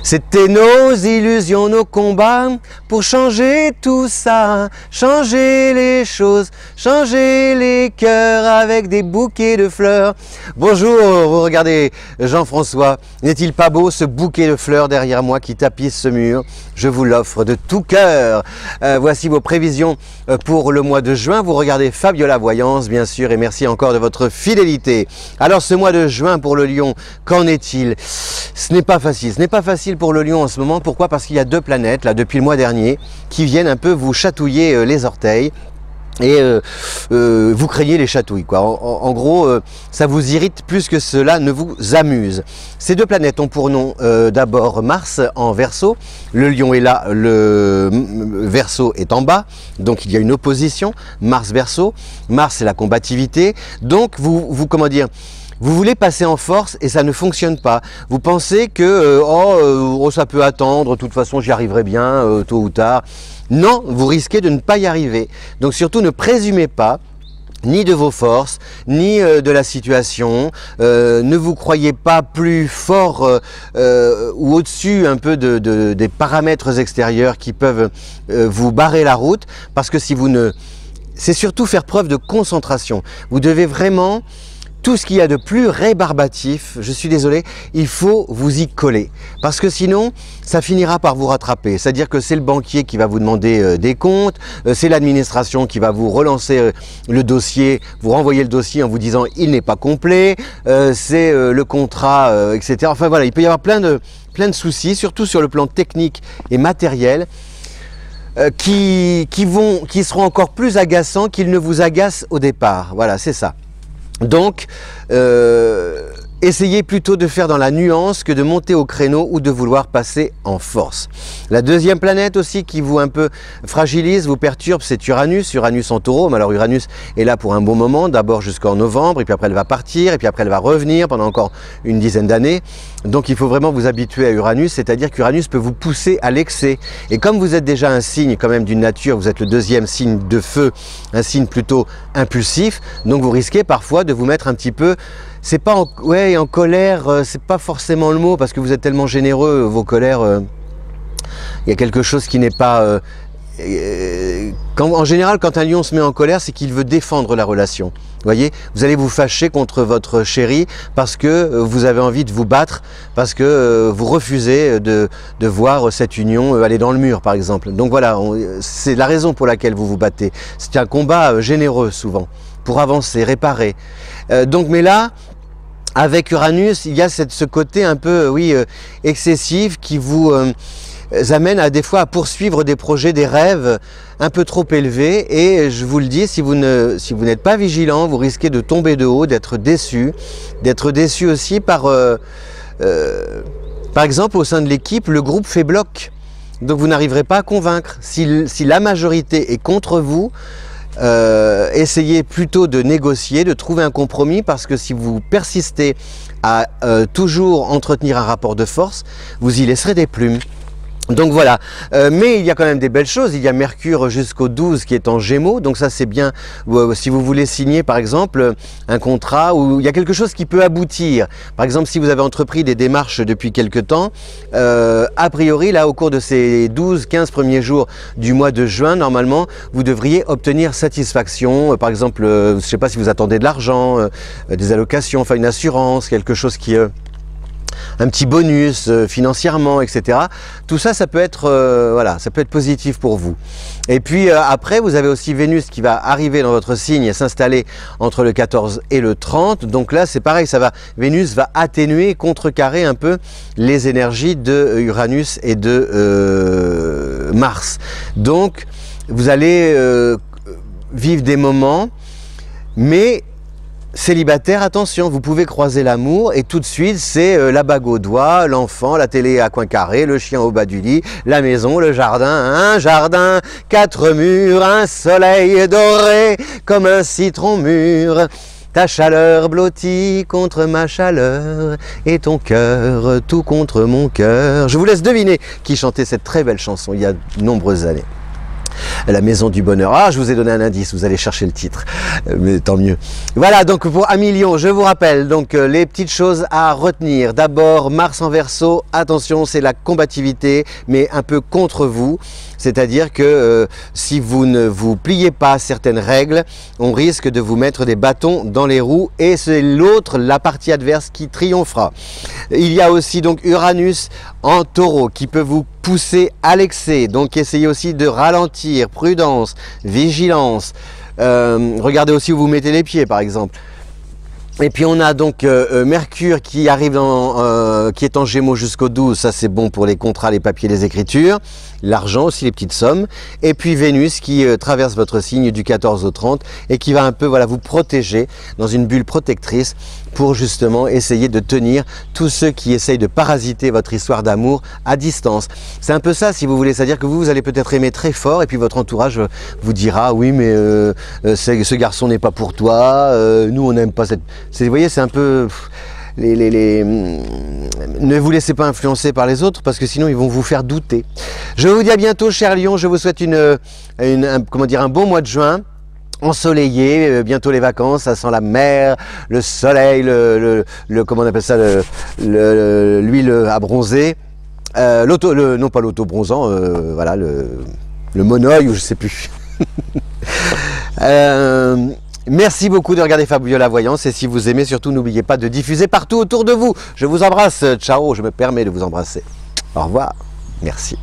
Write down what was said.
C'était nos illusions, nos combats pour changer tout ça, changer les choses, changer les cœurs avec des bouquets de fleurs. Bonjour, vous regardez Jean-François, n'est-il pas beau ce bouquet de fleurs derrière moi qui tapisse ce mur? Je vous l'offre de tout cœur. Voici vos prévisions pour le mois de juin. Vous regardez Fabiola Voyance, bien sûr, et merci encore de votre fidélité. Alors ce mois de juin pour le Lion, qu'en est-il? Ce n'est pas facile pour le Lion en ce moment. Pourquoi? Parce qu'il y a deux planètes, là, depuis le mois dernier, qui viennent un peu vous chatouiller les orteils. Et vous craignez les chatouilles, quoi. En gros, ça vous irrite plus que cela ne vous amuse. Ces deux planètes ont pour nom d'abord Mars en Verseau. Le Lion est là, le Verseau est en bas. Donc il y a une opposition, Mars-Verseau. Mars, c'est la combativité. Donc comment dire, vous voulez passer en force et ça ne fonctionne pas. Vous pensez que ça peut attendre, de toute façon j'y arriverai bien, tôt ou tard. Non, vous risquez de ne pas y arriver. Donc surtout ne présumez pas ni de vos forces, ni de la situation. Ne vous croyez pas plus fort ou au-dessus un peu des paramètres extérieurs qui peuvent vous barrer la route. Parce que si vous ne... C'est surtout faire preuve de concentration. Vous devez vraiment... Tout ce qu'il y a de plus rébarbatif, je suis désolé, il faut vous y coller. Parce que sinon, ça finira par vous rattraper. C'est-à-dire que c'est le banquier qui va vous demander des comptes, c'est l'administration qui va vous relancer le dossier, vous renvoyer le dossier en vous disant « il n'est pas complet », c'est le contrat, etc. Enfin voilà, il peut y avoir plein de soucis, surtout sur le plan technique et matériel, qui seront encore plus agaçants qu'ils ne vous agacent au départ. Voilà, c'est ça. Donc, essayez plutôt de faire dans la nuance que de monter au créneau ou de vouloir passer en force. La deuxième planète aussi qui vous un peu fragilise, vous perturbe, c'est Uranus. Uranus en Taureau. Mais alors Uranus est là pour un bon moment, d'abord jusqu'en novembre, et puis après elle va partir, et puis après elle va revenir pendant encore une dizaine d'années. Donc il faut vraiment vous habituer à Uranus, c'est-à-dire qu'Uranus peut vous pousser à l'excès. Et comme vous êtes déjà un signe quand même d'une nature, vous êtes le deuxième signe de feu, un signe plutôt impulsif, donc vous risquez parfois de vous mettre un petit peu... C'est pas en colère, c'est pas forcément le mot, parce que vous êtes tellement généreux, vos colères, il y a quelque chose qui n'est pas... en général, quand un lion se met en colère, c'est qu'il veut défendre la relation. Vous voyez, vous allez vous fâcher contre votre chéri parce que vous avez envie de vous battre, parce que vous refusez de voir cette union aller dans le mur, par exemple. Donc voilà, c'est la raison pour laquelle vous vous battez. C'est un combat généreux, souvent, pour avancer, réparer. Mais là, avec Uranus, il y a ce côté un peu, excessif qui vous amène à des fois à poursuivre des projets, des rêves un peu trop élevés. Et je vous le dis, si vous n'êtes pas vigilant, vous risquez de tomber de haut, d'être déçu aussi par exemple, au sein de l'équipe, le groupe fait bloc. Donc vous n'arriverez pas à convaincre. Si la majorité est contre vous, essayez plutôt de négocier, de trouver un compromis, parce que si vous persistez à toujours entretenir un rapport de force, vous y laisserez des plumes. Donc voilà, mais il y a quand même des belles choses. Il y a Mercure jusqu'au 12 qui est en Gémeaux, donc ça c'est bien si vous voulez signer par exemple un contrat où il y a quelque chose qui peut aboutir. Par exemple, si vous avez entrepris des démarches depuis quelque temps, a priori là au cours de ces 12-15 premiers jours du mois de juin, normalement vous devriez obtenir satisfaction. Par exemple, je ne sais pas si vous attendez de l'argent, des allocations, enfin une assurance, quelque chose qui... un petit bonus financièrement, etc. Tout ça, ça peut être ça peut être positif pour vous. Et puis après, vous avez aussi Vénus qui va arriver dans votre signe et s'installer entre le 14 et le 30. Donc là, c'est pareil, Vénus va atténuer, contrecarrer un peu les énergies de Uranus et de Mars. Donc, vous allez vivre des moments, mais célibataire, attention, vous pouvez croiser l'amour et tout de suite c'est la bague au doigt, l'enfant, la télé à coin carré, le chien au bas du lit, la maison, le jardin, un jardin, 4 murs, un soleil doré comme un citron mûr. Ta chaleur blottie contre ma chaleur et ton cœur tout contre mon cœur. Je vous laisse deviner qui chantait cette très belle chanson il y a de nombreuses années. La maison du bonheur. Ah, je vous ai donné un indice, vous allez chercher le titre, mais tant mieux. Voilà, donc pour Amis Lion, je vous rappelle donc les petites choses à retenir. D'abord, Mars en Verseau, attention, c'est la combativité, mais un peu contre vous. C'est-à-dire que si vous ne vous pliez pas à certaines règles, on risque de vous mettre des bâtons dans les roues et c'est l'autre, la partie adverse, qui triomphera. Il y a aussi donc Uranus en Taureau qui peut vous pousser à l'excès, donc essayez aussi de ralentir, prudence, vigilance. Regardez aussi où vous mettez les pieds par exemple. Et puis on a donc Mercure qui arrive qui est en Gémeaux jusqu'au 12, ça c'est bon pour les contrats, les papiers, les écritures, l'argent aussi, les petites sommes. Et puis Vénus qui traverse votre signe du 14 au 30 et qui va un peu vous protéger dans une bulle protectrice pour justement essayer de tenir tous ceux qui essayent de parasiter votre histoire d'amour à distance. C'est un peu ça si vous voulez, c'est-à-dire que vous allez peut-être aimer très fort et puis votre entourage vous dira oui mais ce garçon n'est pas pour toi, nous on n'aime pas cette... Vous voyez, c'est un peu... Ne vous laissez pas influencer par les autres parce que sinon ils vont vous faire douter. Je vous dis à bientôt, cher Lion. Je vous souhaite un bon mois de juin. Ensoleillé, bientôt les vacances, ça sent la mer, le soleil, comment on appelle ça, l'huile à bronzer, non pas l'auto-bronzant, voilà, le monoeil ou je sais plus. Merci beaucoup de regarder Fabiola Voyance et si vous aimez, surtout n'oubliez pas de diffuser partout autour de vous. Je vous embrasse, ciao, je me permets de vous embrasser. Au revoir, merci.